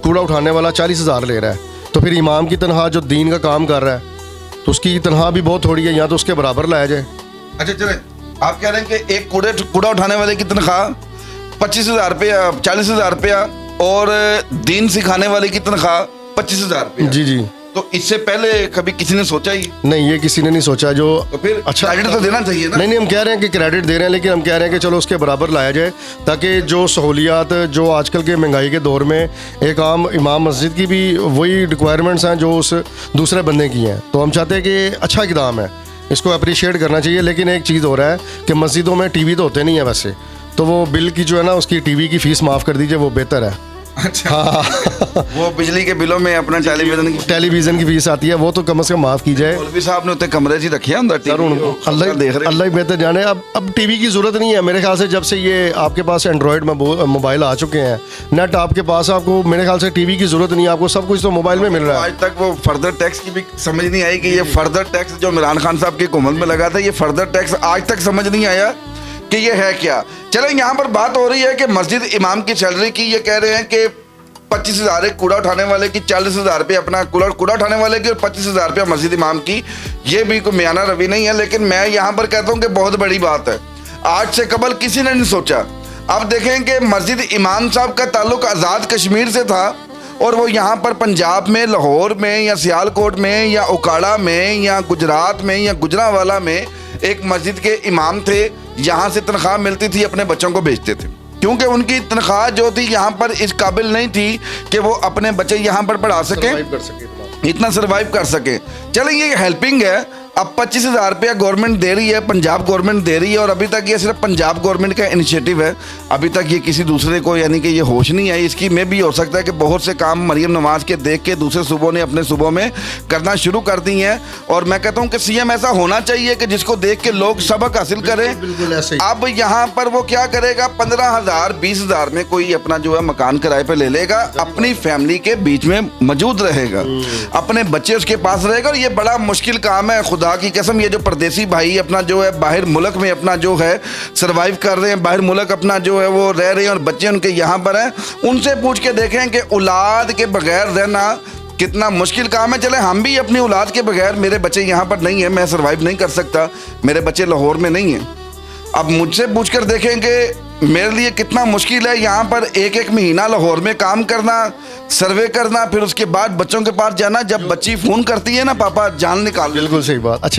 कूड़ा उठाने वाला 40,000 ले रहा है, तो फिर इमाम की तनख्वाह जो दीन का काम कर रहा है तो उसकी तनख्वाह भी बहुत थोड़ी है, या तो उसके बराबर लाया जाए। अच्छा चले, आप कह रहे हैं कि एक कूड़ा उठाने वाले की तनख्वाह 25,000 रुपया, 40,000 रुपया, और दीन सिखाने वाले की तनख्वाह 25,000 रुपया। जी जी। तो इससे पहले कभी किसी ने सोचा ही नहीं, ये किसी ने नहीं सोचा। जो तो फिर अच्छा क्रेडिट तो देना चाहिए ना। नहीं, हम कह रहे हैं कि क्रेडिट दे रहे हैं, लेकिन हम कह रहे हैं कि चलो उसके बराबर लाया जाए, ताकि जो सहूलियात जो आजकल के महंगाई के दौर में एक आम इमाम मस्जिद की भी वही रिक्वायरमेंट्स हैं जो उस दूसरे बंदे की हैं। तो हम चाहते हैं कि अच्छा इक़दाम है, इसको अप्रिशिएट करना चाहिए। लेकिन एक चीज़ हो रहा है कि मस्जिदों में टीवी तो होते नहीं है वैसे, तो वो बिल की जो है ना उसकी टीवी की फ़ीस माफ़ कर दीजिए, वो बेहतर है। अच्छा हाँ वो बिजली के बिलों में अपना टेलीविज़न की फ़ीस आती है, वो तो कम से कम माफ़ की जाए। मौलवी साहब ने उतने कमरे जी रखे हैं अंदर, सर अल्लाह देख रहे हैं। अल्लाह ही बेहतर जाने। अब टीवी की ज़रूरत नहीं है मेरे ख्याल से, जब से ये आपके पास एंड्रॉयड मोबाइल आ चुके हैं, नेट आपके पास, आपको मेरे ख्याल से टीवी की ज़रूरत नहीं है, आपको सब कुछ तो मोबाइल में मिल रहा है। आज तक वो फर्दर टैक्स की भी समझ नहीं आई कि ये फर्दर टैक्स जो इमरान खान साहब की हुकूमत में लगा था, ये फर्दर टैक्स आज तक समझ नहीं आया कि ये है क्या। चलो यहाँ पर बात हो रही है कि मस्जिद इमाम की सैलरी की, ये कह रहे हैं कि 25,000 कूड़ा उठाने वाले की, 40,000 रुपये अपना कूड़ा उठाने वाले की, और 25,000 रुपया मस्जिद इमाम की। ये भी कोई म्याना रवि नहीं है, लेकिन मैं यहाँ पर कहता हूँ कि बहुत बड़ी बात है। आज से कबल किसी ने नहीं सोचा। अब देखें कि मस्जिद इमाम साहब का ताल्लुक आज़ाद कश्मीर से था, और वो यहाँ पर पंजाब में, लाहौर में, या सियालकोट में, या उकाड़ा में, या गुजरात में, या गुजरांवाला में एक मस्जिद के इमाम थे। यहाँ से तनख्वाह मिलती थी, अपने बच्चों को भेजते थे, क्योंकि उनकी तनख्वाह जो थी यहाँ पर इस काबिल नहीं थी कि वो अपने बच्चे यहाँ पर पढ़ा सकें, इतना सर्वाइव कर सके। चलें, ये हेल्पिंग है। अब 25,000 रुपया गवर्नमेंट दे रही है, पंजाब गवर्नमेंट दे रही है, और अभी तक ये सिर्फ पंजाब गवर्नमेंट का इनिशिएटिव है। अभी तक ये किसी दूसरे को, यानी कि ये होश नहीं आई इसकी। में भी हो सकता है कि बहुत से काम मरियम नवाज के देख के दूसरे सूबों ने अपने सूबों में करना शुरू कर दी हैं। और मैं कहता हूँ कि सीएम ऐसा होना चाहिए कि जिसको देख के लोग सबक हासिल करें। बिल्कुल ऐसे ही। अब यहाँ पर वो क्या करेगा, 15,000 20,000 में कोई अपना जो है मकान किराए पे ले लेगा, अपनी फैमिली के बीच में मौजूद रहेगा, अपने बच्चे उसके पास रहेगा। और ये बड़ा मुश्किल काम है, खुदा की कसम। ये जो परदेसी भाई अपना जो है बाहर मुल्क में अपना जो है सर्वाइव कर रहे हैं, बाहर मुल्क अपना जो है वो रह रहे हैं, और बच्चे उनके यहाँ पर हैं, उनसे पूछ के देखें कि औलाद के बगैर रहना कितना मुश्किल काम है। चले, हम भी अपनी औलाद के बगैर, मेरे बच्चे यहाँ पर नहीं है, मैं सर्वाइव नहीं कर सकता, मेरे बच्चे लाहौर में नहीं हैं। अब मुझसे पूछ कर देखें कि मेरे लिए कितना मुश्किल है यहाँ पर एक महीना लाहौर में काम करना, सर्वे करना, फिर उसके बाद बच्चों के पास जाना। जब बच्ची फ़ोन करती है ना, पापा जान निकाल। बिल्कुल सही बात। अच्छा।